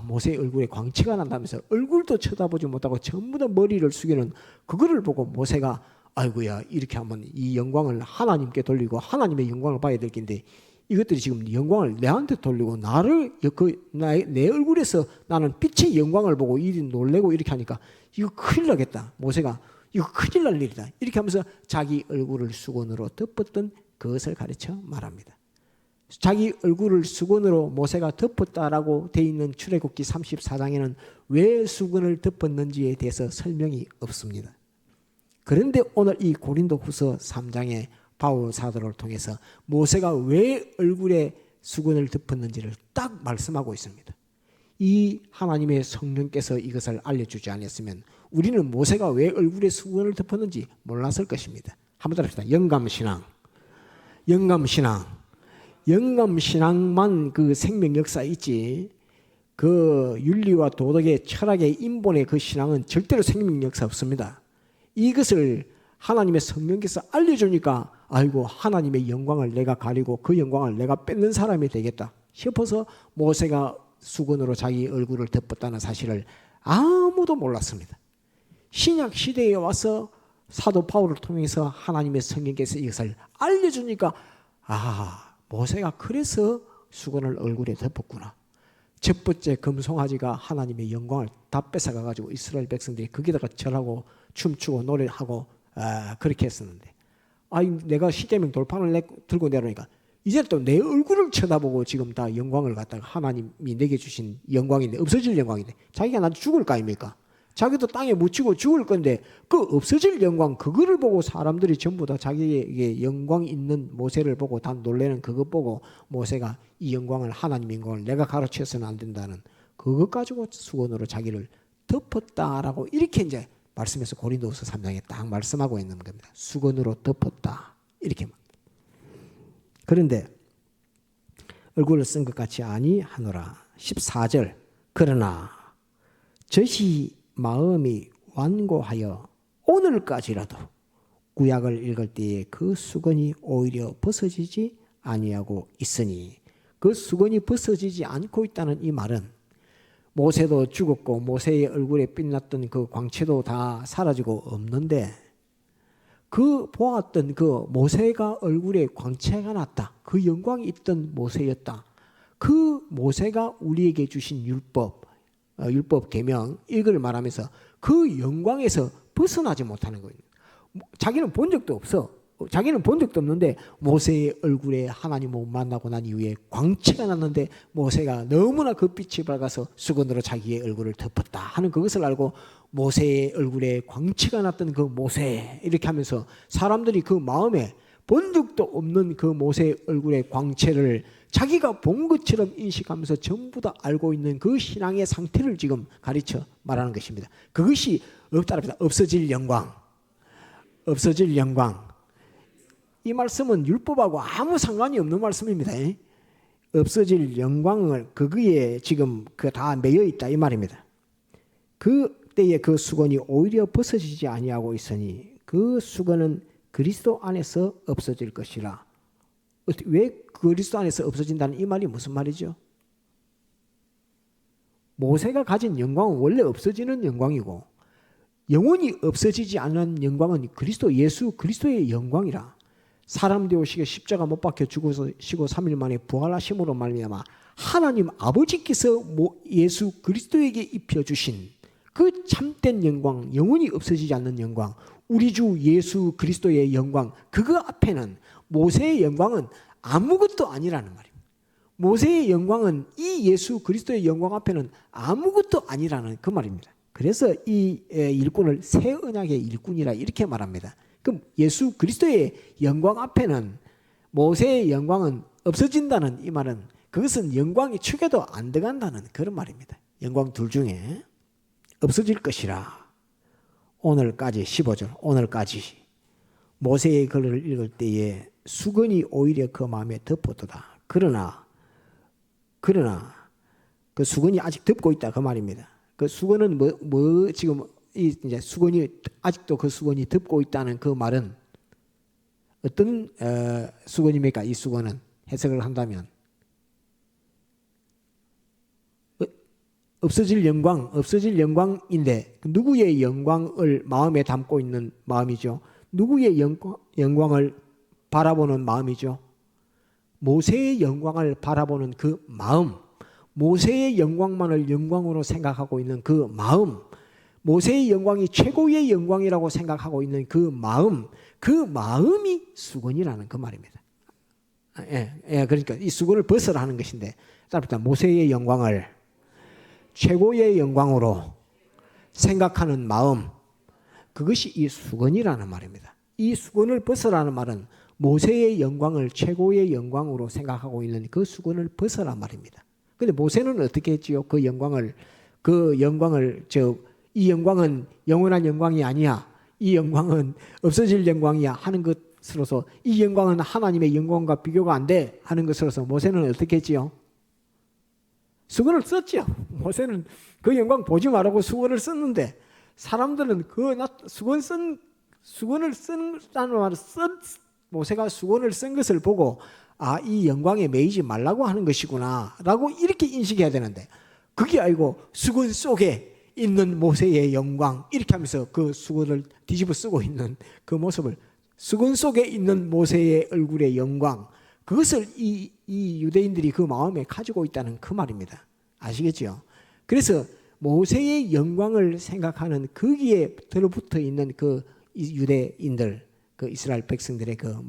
모세의 얼굴에 광채가 난다면서 얼굴도 쳐다보지 못하고 전부 다 머리를 숙이는 그거를 보고 모세가 아이고야 이렇게 하면 이 영광을 하나님께 돌리고 하나님의 영광을 봐야 될 텐데 이것들이 지금 영광을 내한테 돌리고 내 얼굴에서 나는 빛의 영광을 보고 이리 놀래고 이렇게 하니까 이거 큰일 나겠다. 모세가 이거 큰일 날 일이다. 이렇게 하면서 자기 얼굴을 수건으로 덮었던 그것을 가르쳐 말합니다. 자기 얼굴을 수건으로 모세가 덮었다라고 되어 있는 출애굽기 34장에는 왜 수건을 덮었는지에 대해서 설명이 없습니다. 그런데 오늘 이 고린도후서 3장에 바울 사도를 통해서 모세가 왜 얼굴에 수건을 덮었는지를 딱 말씀하고 있습니다. 이 하나님의 성령께서 이것을 알려주지 않았으면 우리는 모세가 왜 얼굴에 수건을 덮었는지 몰랐을 것입니다. 한번 따라합시다. 영감신앙. 영감신앙만 그 생명 역사 있지, 그 윤리와 도덕의 철학의 인본의 그 신앙은 절대로 생명 역사 없습니다. 이것을 하나님의 성령께서 알려주니까 아이고 하나님의 영광을 내가 가리고 그 영광을 내가 뺏는 사람이 되겠다 싶어서 모세가 수건으로 자기 얼굴을 덮었다는 사실을 아무도 몰랐습니다. 신약 시대에 와서 사도 바울을 통해서 하나님의 성령께서 이것을 알려주니까 모세가 그래서 수건을 얼굴에 덮었구나. 첫 번째 금송아지가 하나님의 영광을 다 뺏어가가지고 이스라엘 백성들이 거기다가 절하고 춤추고 노래하고 그렇게 했었는데, 내가 십계명 돌판을 들고 내려오니까 이제 또 내 얼굴을 쳐다보고 지금 다 영광을 갖다가 하나님이 내게 주신 영광인데, 없어질 영광인데 자기가 나한테 죽을 거 아닙니까? 자기도 땅에 묻히고 죽을 건데 그 없어질 영광, 그거를 보고 사람들이 전부 다 자기에게 영광 있는 모세를 보고 다 놀래는 그것 보고 모세가 이 영광을, 하나님의 영광을 내가 가르쳐서는 안 된다는 그것 가지고 수건으로 자기를 덮었다라고 이렇게 이제 말씀해서 고린도후서 3장에 딱 말씀하고 있는 겁니다. 수건으로 덮었다 이렇게. 그런데 얼굴을 쓴 것 같이 아니하노라. 14절. 그러나 저시 마음이 완고하여 오늘까지라도 구약을 읽을 때에 그 수건이 오히려 벗어지지 아니하고 있으니, 그 수건이 벗어지지 않고 있다는 이 말은 모세도 죽었고 모세의 얼굴에 빛났던 그 광채도 다 사라지고 없는데, 그 보았던 그 모세가 얼굴에 광채가 났다, 그 영광이 있던 모세였다. 그 모세가 우리에게 주신 율법 계명 이걸 말하면서 그 영광에서 벗어나지 못하는 거예요. 자기는 본 적도 없어. 자기는 본 적도 없는데 모세의 얼굴에 하나님을 만나고 난 이후에 광채가 났는데 모세가 너무나 그 빛이 밝아서 수건으로 자기의 얼굴을 덮었다 하는 그것을 알고 모세의 얼굴에 광채가 났던 그 모세 이렇게 하면서 사람들이 그 마음에 본 적도 없는 그 모세의 얼굴의 광채를 자기가 본 것처럼 인식하면서 전부 다 알고 있는 그 신앙의 상태를 지금 가르쳐 말하는 것입니다. 그것이 없어질 영광. 없어질 영광. 이 말씀은 율법하고 아무 상관이 없는 말씀입니다. 없어질 영광을 거기에 지금 그 다 매여 있다 이 말입니다. 그 때에 그 수건이 오히려 벗어지지 아니하고 있으니 그 수건은 그리스도 안에서 없어질 것이라. 왜 그리스도 안에서 없어진다는 이 말이 무슨 말이죠? 모세가 가진 영광은 원래 없어지는 영광이고 영원히 없어지지 않는 영광은 그리스도 예수 그리스도의 영광이라. 사람 되오시게 십자가 못 박혀 죽으시고 3일 만에 부활하심으로 말미암아 하나님 아버지께서 예수 그리스도에게 입혀주신 그 참된 영광, 영원히 없어지지 않는 영광, 우리 주 예수 그리스도의 영광, 그거 앞에는 모세의 영광은 아무것도 아니라는 말입니다. 모세의 영광은 이 예수 그리스도의 영광 앞에는 아무것도 아니라는 그 말입니다. 그래서 이 일꾼을 새 언약의 일꾼이라 이렇게 말합니다. 그럼 예수 그리스도의 영광 앞에는 모세의 영광은 없어진다는 이 말은 그것은 영광이 축에도 안 들어간다는 그런 말입니다. 영광 둘 중에 없어질 것이라. 오늘까지 15절 오늘까지 모세의 글을 읽을 때에 수건이 오히려 그 마음에 덮었도다. 그러나 그 수건이 아직 덮고 있다 그 말입니다. 그 수건은 지금 이제 수건이 아직도 그 수건이 덮고 있다는 그 말은 어떤 수건입니까? 이 수건은 해석을 한다면 없어질 영광인데 누구의 영광을 마음에 담고 있는 마음이죠? 누구의 영광을 바라보는 마음이죠? 모세의 영광을 바라보는 그 마음, 모세의 영광만을 영광으로 생각하고 있는 그 마음, 모세의 영광이 최고의 영광이라고 생각하고 있는 그 마음, 그 마음이 수건이라는 그 말입니다. 그러니까 이 수건을 벗으라 하는 것인데, 따라서 모세의 영광을 최고의 영광으로 생각하는 마음, 그것이 이 수건이라는 말입니다. 이 수건을 벗으라는 말은 모세의 영광을 최고의 영광으로 생각하고 있는 그 수건을 벗으란 말입니다. 그런데 모세는 어떻게 했지요? 이 영광은 영원한 영광이 아니야, 이 영광은 없어질 영광이야 하는 것으로서, 이 영광은 하나님의 영광과 비교가 안 돼 하는 것으로서 모세는 어떻게 했지요? 수건을 썼죠. 모세는 그 영광 보지 말라고 수건을 썼는데, 사람들은 수건을 쓴다는 말을 모세가 수건을 쓴 것을 보고, 이 영광에 매이지 말라고 하는 것이구나 라고 이렇게 인식해야 되는데, 그게 아니고 수건 속에 있는 모세의 영광, 이렇게 하면서 그 수건을 뒤집어 쓰고 있는 그 모습을, 수건 속에 있는 모세의 얼굴의 영광, 그것을 이 유대인들이 그 마음에 가지고 있다는 그 말입니다. 아시겠죠? 그래서 모세의 영광을 생각하는 거기에 들어붙어 있는 그 유대인들, 그 이스라엘 백성들의 그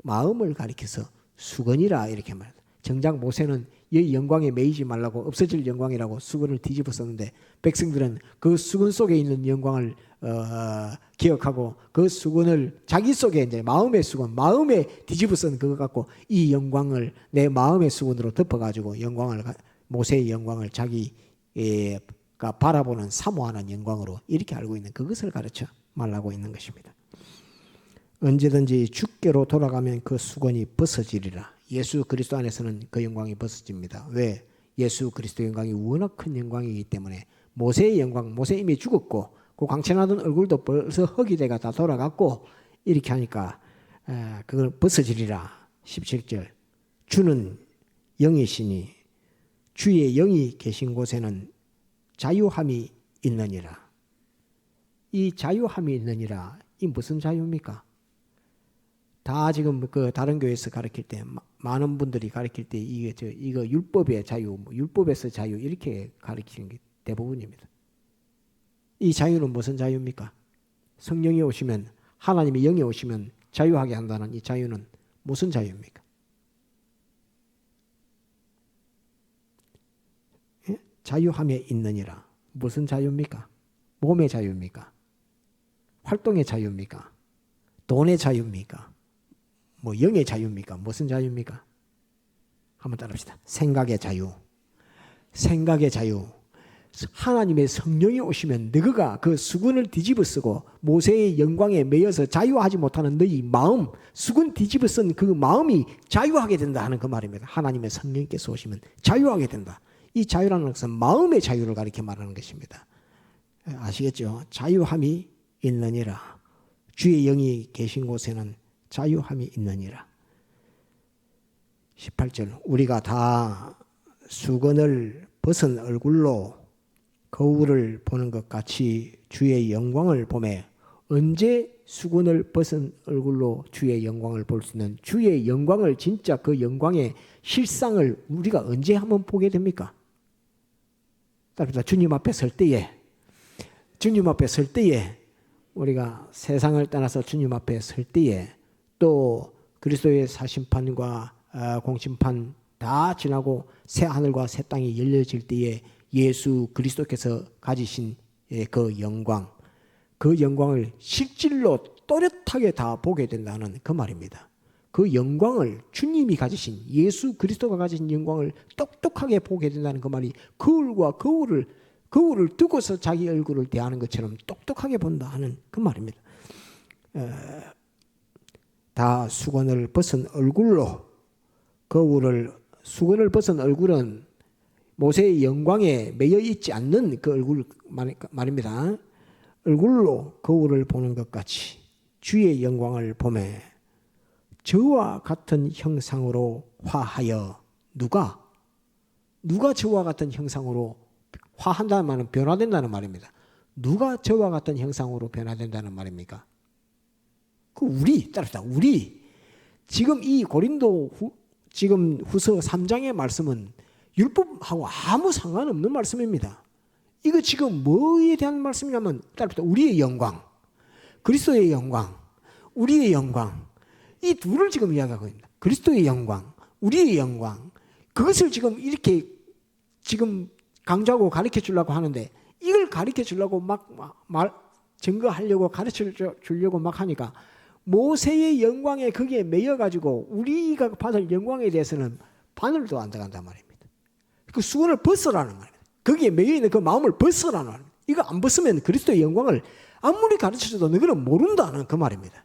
마음을 가리켜서 수건이라 이렇게 말합니다. 정작 모세는 이 영광에 매이지 말라고 없어질 영광이라고 수건을 뒤집어 썼는데, 백성들은 그 수건 속에 있는 영광을 기억하고 그 수건을 자기 속에 이제 마음의 수건, 마음에 뒤집어 쓴 그거 갖고 이 영광을 내 마음의 수건으로 덮어가지고 모세의 영광을 자기가 바라보는 사모하는 영광으로 이렇게 알고 있는 그것을 가르쳐 말하고 있는 것입니다. 언제든지 주께로 돌아가면 그 수건이 벗어지리라. 예수 그리스도 안에서는 그 영광이 벗어집니다. 왜? 예수 그리스도의 영광이 워낙 큰 영광이기 때문에. 모세의 영광, 모세 이미 죽었고 그 광채나던 얼굴도 벌써 흙이 돼가 다 돌아갔고, 이렇게 하니까 그걸 벗어지리라. 17절, 주는 영이시니 주의 영이 계신 곳에는 자유함이 있느니라. 이 자유함이 있느니라, 이 무슨 자유입니까? 다 지금 그 다른 교회에서 가르칠 때, 많은 분들이 가르칠 때 이거 율법의 자유, 율법에서 자유 이렇게 가르치는 게 대부분입니다. 이 자유는 무슨 자유입니까? 성령이 오시면, 하나님의 영이 오시면 자유하게 한다는 이 자유는 무슨 자유입니까? 자유함에 있느니라. 무슨 자유입니까? 몸의 자유입니까? 활동의 자유입니까? 돈의 자유입니까? 영의 자유입니까? 무슨 자유입니까? 한번 따라합시다. 생각의 자유. 생각의 자유. 하나님의 성령이 오시면 너희가 그 수건을 뒤집어 쓰고 모세의 영광에 매여서 자유하지 못하는 너희 마음, 수건 뒤집어 쓴 그 마음이 자유하게 된다 하는 그 말입니다. 하나님의 성령께서 오시면 자유하게 된다. 이 자유라는 것은 마음의 자유를 가리켜 말하는 것입니다. 아시겠죠? 자유함이 있느니라. 주의 영이 계신 곳에는 자유함이 있느니라. 18절, 우리가 다 수건을 벗은 얼굴로 거울을 보는 것 같이 주의 영광을 보매. 언제 수건을 벗은 얼굴로 주의 영광을 볼 수 있는, 주의 영광을, 진짜 그 영광의 실상을 우리가 언제 한번 보게 됩니까? 따라서 주님 앞에 설 때에, 우리가 세상을 떠나서 주님 앞에 설 때에, 또 그리스도의 사심판과 공심판 다 지나고 새 하늘과 새 땅이 열려질 때에 예수 그리스도께서 가지신 그 영광, 그 영광을 실질로 또렷하게 다 보게 된다는 그 말입니다. 그 영광을 주님이 가지신, 예수 그리스도가 가지신 영광을 똑똑하게 보게 된다는 그 말이, 거울을 두고서 자기 얼굴을 대하는 것처럼 똑똑하게 본다 하는 그 말입니다. 다 수건을 벗은 얼굴로 수건을 벗은 얼굴은 모세의 영광에 매여 있지 않는 그 얼굴 말입니다. 얼굴로 거울을 보는 것 같이 주의 영광을 보매 저와 같은 형상으로 화하여. 누가 저와 같은 형상으로 화한다는 말은 변화된다는 말입니다. 누가 저와 같은 형상으로 변화된다는 말입니까? 따라합시다. 우리 지금 이 고린도 지금 후서 3장의 말씀은 율법하고 아무 상관없는 말씀입니다. 이거 지금 뭐에 대한 말씀이냐면, 따라합시다. 우리의 영광, 그리스도의 영광, 우리의 영광, 이 둘을 지금 이야기하고 있습니다. 그리스도의 영광, 우리의 영광, 그것을 지금 이렇게 지금 강조하고 가르쳐 주려고 하는데, 이걸 가르쳐 주려고 증거하려고 가르쳐 주려고 막 하니까 모세의 영광에 거기에 매여 가지고 우리가 받을 영광에 대해서는 바늘도 안 들어간단 말입니다. 그 수건을 벗으라는 말입니다. 거기에 매여 있는 그 마음을 벗으라는 말입니다. 이거 안 벗으면 그리스도의 영광을 아무리 가르쳐줘도 너희는 모른다는 그 말입니다.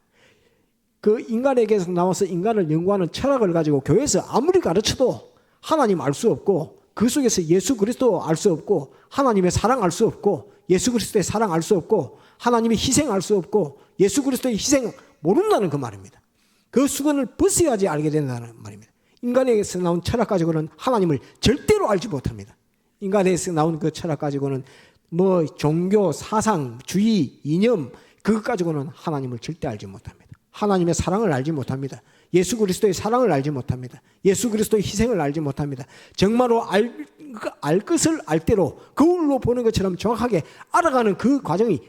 그 인간에게서 나와서 인간을 연구하는 철학을 가지고 교회에서 아무리 가르쳐도 하나님 알 수 없고, 그 속에서 예수 그리스도 알 수 없고, 하나님의 사랑 알 수 없고, 예수 그리스도의 사랑 알 수 없고, 하나님의 희생 알 수 없고, 예수 그리스도의 희생 모른다는 그 말입니다. 그 수건을 벗어야지 알게 된다는 말입니다. 인간에게서 나온 철학 가지고는 하나님을 절대로 알지 못합니다. 인간에게서 나온 그 철학 가지고는 뭐 종교, 사상, 주의, 이념, 그것 가지고는 하나님을 절대 알지 못합니다. 하나님의 사랑을 알지 못합니다. 예수 그리스도의 사랑을 알지 못합니다. 예수 그리스도의 희생을 알지 못합니다. 정말로 알 것을 알 대로 거울로 보는 것처럼 정확하게 알아가는 그 과정이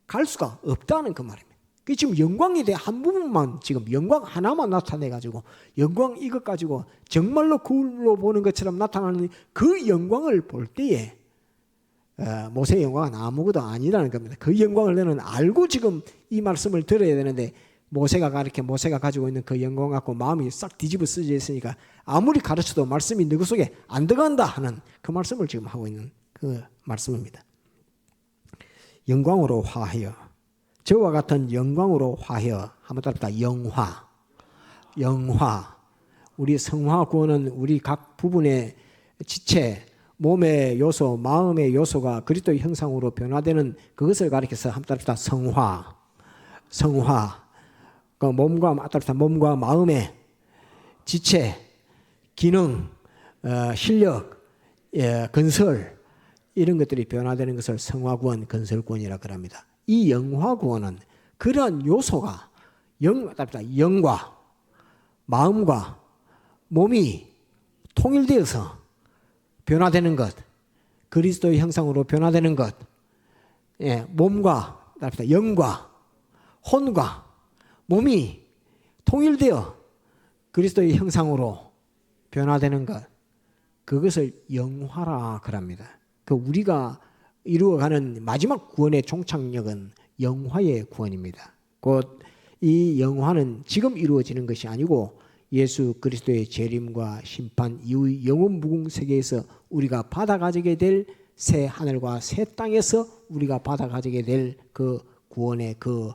갈 수가 없다는 그 말입니다. 그 지금 영광에 대해 한 부분만, 지금 영광 하나만 나타내가지고 영광 이것 가지고 정말로 거울로 보는 것처럼 나타나는 그 영광을 볼 때에 모세의 영광은 아무것도 아니라는 겁니다. 그 영광을 너는 알고 지금 이 말씀을 들어야 되는데, 모세가 가지고 있는 그 영광 갖고 마음이 싹 뒤집어 쓰져 있으니까 아무리 가르쳐도 말씀이 너희 속에 안 들어간다 하는 그 말씀을 지금 하고 있는 그 말씀입니다. 영광으로 화하여, 저와 같은 영광으로 화하여, 한번 따라합시다. 영화. 우리 성화 구원은 우리 각 부분의 지체, 몸의 요소, 마음의 요소가 그리스도의 형상으로 변화되는 그것을 가리켜서 한번 따라합시다. 성화. 그 몸과 마음의 지체, 기능, 실력, 건설, 이런 것들이 변화되는 것을 성화구원, 건설구원이라고 합니다. 이 영화구원은 그러한 요소가 영과 마음과 몸이 통일되어서 변화되는 것, 그리스도의 형상으로 변화되는 것, 몸과 영과 혼과 몸이 통일되어 그리스도의 형상으로 변화되는 것, 그것을 영화라 그럽니다. 그 우리가 이루어가는 마지막 구원의 종착역은 영화의 구원입니다. 곧 이 영화는 지금 이루어지는 것이 아니고 예수 그리스도의 재림과 심판 이후의 영원 무궁 세계에서 우리가 받아가지게 될 새 하늘과 새 땅에서 우리가 받아가지게 될 그 구원의 그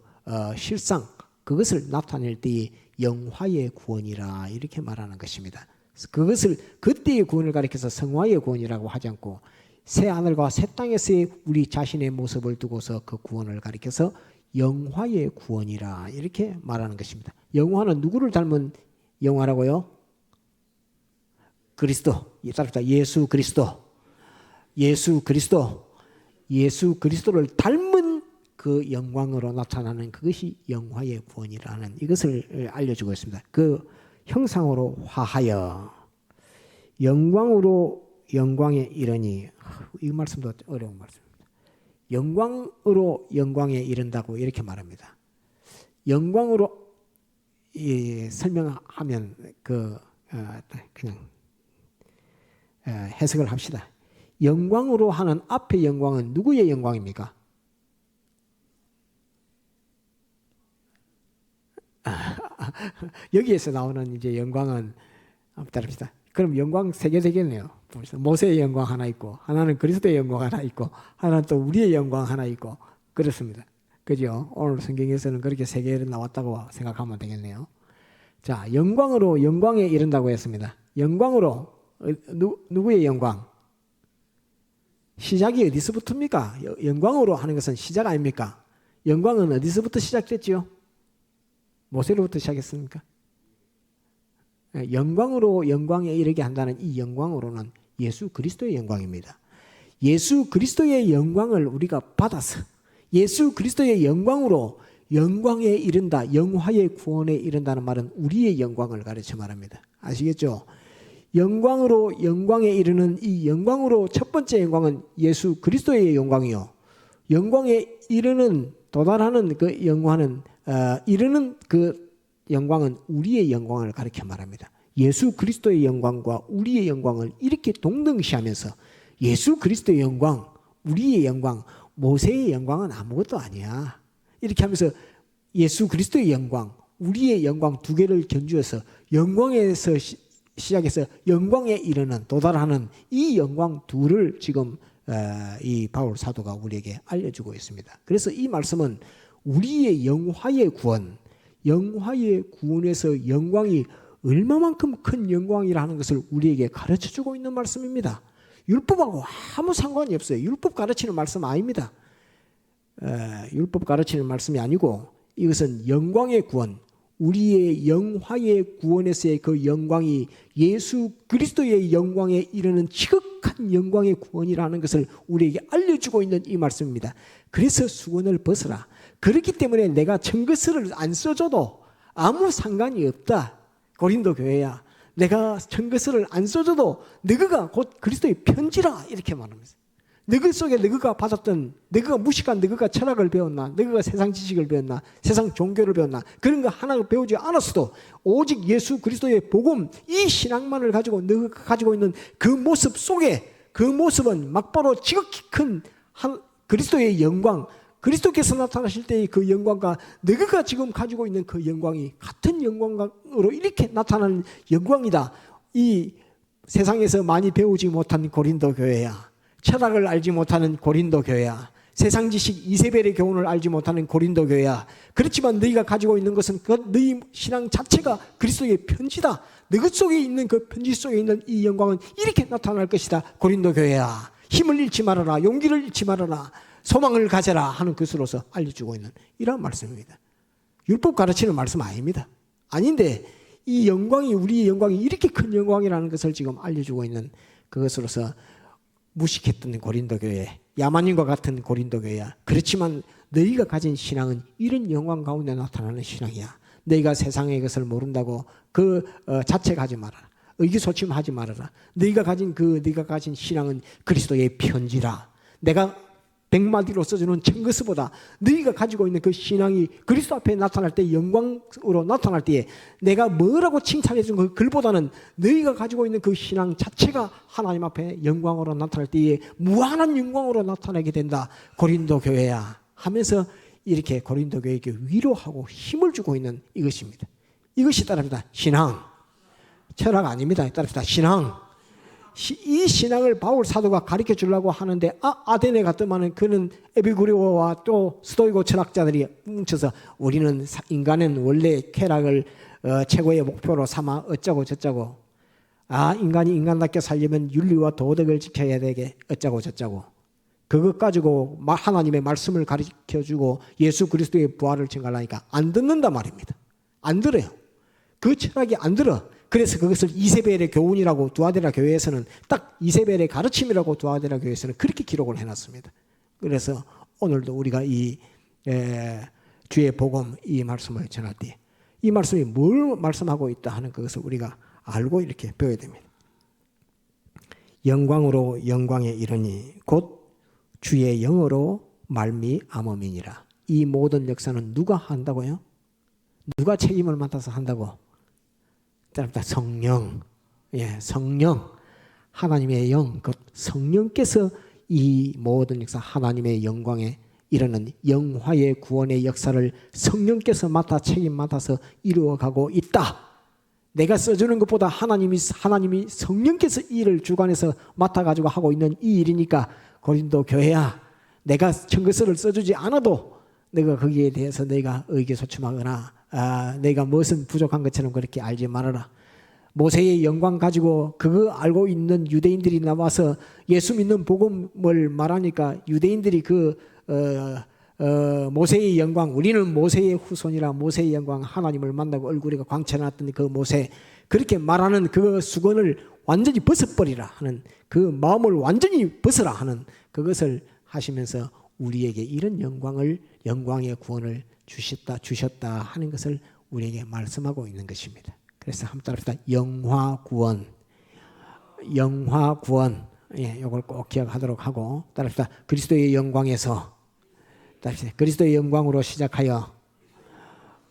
실상, 그것을 나타낼 때의 영화의 구원이라 이렇게 말하는 것입니다. 그것을 그때의 구원을 가리켜서 성화의 구원이라고 하지 않고 새 하늘과 새 땅에서의 우리 자신의 모습을 두고서 그 구원을 가리켜서 영화의 구원이라 이렇게 말하는 것입니다. 영화는 누구를 닮은 영화라고요? 그리스도, 예수 그리스도를 닮은 그 영광으로 나타나는 그것이 영화의 구원이라는 이것을 알려주고 있습니다. 그 형상으로 화하여 영광으로 영광에 이르니, 이 말씀도 어려운 말씀입니다. 영광으로 영광에 이른다고 이렇게 말합니다. 영광으로 설명하면 그냥 해석을 합시다. 영광으로 하는 앞의 영광은 누구의 영광입니까? 여기에서 나오는 이제 영광은 따릅시다. 그럼 영광 세 개 되겠네요. 모세의 영광 하나 있고, 하나는 그리스도의 영광 하나 있고, 하나는 또 우리의 영광 하나 있고, 그렇습니다. 그죠? 오늘 성경에서는 그렇게 세 개를 나왔다고 생각하면 되겠네요. 자, 영광으로 영광에 이른다고 했습니다. 영광으로 누구의 영광? 시작이 어디서부터입니까? 영광으로 하는 것은 시작 아닙니까? 영광은 어디서부터 시작됐지요? 모세로부터 시작했습니까? 영광으로 영광에 이르게 한다는 이 영광으로는 예수 그리스도의 영광입니다. 예수 그리스도의 영광을 우리가 받아서 예수 그리스도의 영광으로 영광에 이른다, 영화의 구원에 이른다는 말은 우리의 영광을 가르쳐 말합니다. 아시겠죠? 영광으로 영광에 이르는 이 영광으로 첫 번째 영광은 예수 그리스도의 영광이요. 영광에 이르는 도달하는 그 영광은 이르는 그 영광은 우리의 영광을 가리켜 말합니다. 예수 그리스도의 영광과 우리의 영광을 이렇게 동등시하면서 예수 그리스도의 영광, 우리의 영광, 모세의 영광은 아무것도 아니야. 이렇게 하면서 예수 그리스도의 영광, 우리의 영광 두 개를 견주어서 영광에서 시작해서 영광에 이르는 도달하는 이 영광 둘을 지금 이 바울 사도가 우리에게 알려주고 있습니다. 그래서 이 말씀은 우리의 영화의 구원, 영화의 구원에서 영광이 얼마만큼 큰 영광이라는 것을 우리에게 가르쳐주고 있는 말씀입니다. 율법하고 아무 상관이 없어요. 율법 가르치는 말씀 아닙니다. 율법 가르치는 말씀이 아니고 이것은 영광의 구원, 우리의 영화의 구원에서의 그 영광이 예수 그리스도의 영광에 이르는 지극한 영광의 구원이라는 것을 우리에게 알려주고 있는 이 말씀입니다. 그래서 수건을 벗어라. 그렇기 때문에 내가 청거스를 안 써줘도 아무 상관이 없다. 고린도 교회야. 내가 청거스를 안 써줘도 너희가 곧 그리스도의 편지라 이렇게 말합니다. 너희 속에 너희가 받았던, 너희가 무식한 너희가 철학을 배웠나, 너희가 세상 지식을 배웠나, 세상 종교를 배웠나, 그런 거 하나 배우지 않았어도 오직 예수 그리스도의 복음, 이 신앙만을 가지고 너희가 가지고 있는 그 모습 속에, 그 모습은 막바로 지극히 큰 그리스도의 영광, 그리스도께서 나타나실 때의 그 영광과 너희가 지금 가지고 있는 그 영광이 같은 영광으로 이렇게 나타나는 영광이다. 이 세상에서 많이 배우지 못한 고린도 교회야. 철학을 알지 못하는 고린도 교회야. 세상 지식 이세벨의 교훈을 알지 못하는 고린도 교회야. 그렇지만 너희가 가지고 있는 것은 그 너희 신앙 자체가 그리스도의 편지다. 너희 속에 있는 그 편지 속에 있는 이 영광은 이렇게 나타날 것이다. 고린도 교회야. 힘을 잃지 말아라. 용기를 잃지 말아라. 소망을 가져라 하는 것으로서 알려주고 있는 이런 말씀입니다. 율법 가르치는 말씀 아닙니다. 아닌데 이 영광이, 우리의 영광이 이렇게 큰 영광이라는 것을 지금 알려주고 있는 그것으로서 무식했던 고린도 교회, 야만인과 같은 고린도 교회야. 그렇지만 너희가 가진 신앙은 이런 영광 가운데 나타나는 신앙이야. 너희가 세상의 것을 모른다고 그 자책하지 말아라. 의기소침하지 말아라. 너희가 가진 신앙은 그리스도의 편지라. 내가 100마디로 써주는 청거스보다 너희가 가지고 있는 그 신앙이 그리스도 앞에 나타날 때, 영광으로 나타날 때에 내가 뭐라고 칭찬해 준 그 글보다는 너희가 가지고 있는 그 신앙 자체가 하나님 앞에 영광으로 나타날 때에 무한한 영광으로 나타나게 된다. 고린도 교회야 하면서 이렇게 고린도 교회에게 위로하고 힘을 주고 있는 이것입니다. 이것이 따릅니다. 신앙. 철학 아닙니다. 따릅니다. 신앙. 이 신앙을 바울 사도가 가르쳐 주려고 하는데 아데네 갔더만은 그는 에피쿠레오와 또 스토이고 철학자들이 뭉쳐서 우리는 인간은 원래 쾌락을 최고의 목표로 삼아 어쩌고 저쩌고, 인간이 인간답게 살려면 윤리와 도덕을 지켜야 되게 어쩌고 저쩌고, 그것 가지고 하나님의 말씀을 가르쳐 주고 예수 그리스도의 부활을 증가하니까 안 듣는단 말입니다. 안 들어요. 그 철학이 안 들어. 그래서 그것을 이세벨의 교훈이라고 두아데라 교회에서는, 딱 이세벨의 가르침이라고 두아데라 교회에서는 그렇게 기록을 해놨습니다. 그래서 오늘도 우리가 이 주의 복음, 이 말씀을 전할 때 이 말씀이 뭘 말씀하고 있다 하는 그것을 우리가 알고 이렇게 배워야 됩니다. 영광으로 영광에 이르니 곧 주의 영으로 말미암음이니라. 이 모든 역사는 누가 한다고요? 누가 책임을 맡아서 한다고? 성령, 성령, 하나님의 영, 그 성령께서 이 모든 역사, 하나님의 영광에 이르는 영화의 구원의 역사를 성령께서 책임 맡아서 이루어가고 있다. 내가 써주는 것보다 하나님이 성령께서 이 일을 주관해서 맡아가지고 하고 있는 이 일이니까 고린도 교회야, 내가 청거서를 써주지 않아도 내가 거기에 대해서 내가 의기소침하거나 내가 무엇은 부족한 것처럼 그렇게 알지 말아라. 모세의 영광 가지고 그거 알고 있는 유대인들이 나와서 예수 믿는 복음을 말하니까 유대인들이 모세의 영광, 우리는 모세의 후손이라 모세의 영광, 하나님을 만나고 얼굴이 광채났던 그 모세, 그렇게 말하는 그 수건을 완전히 벗어버리라 하는, 그 마음을 완전히 벗어라 하는 그것을 하시면서 우리에게 이런 영광의 구원을 주셨다 하는 것을 우리에게 말씀하고 있는 것입니다. 그래서 한번 따라합시다. 영화구원. 이걸 꼭 기억하도록 하고 따라합시다. 그리스도의 영광에서, 따라합시다. 그리스도의 영광으로 시작하여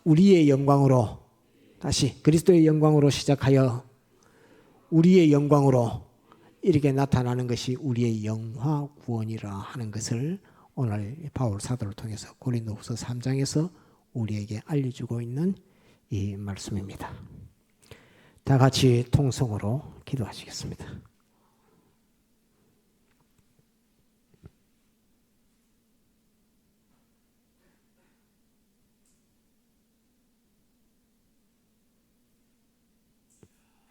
우리의 영광으로 다시 그리스도의 영광으로 시작하여 우리의 영광으로 이렇게 나타나는 것이 우리의 영화 구원이라 하는 것을 오늘 바울 사도를 통해서 고린도후서 3장에서 우리에게 알려주고 있는 이 말씀입니다. 다 같이 통성으로 기도하시겠습니다.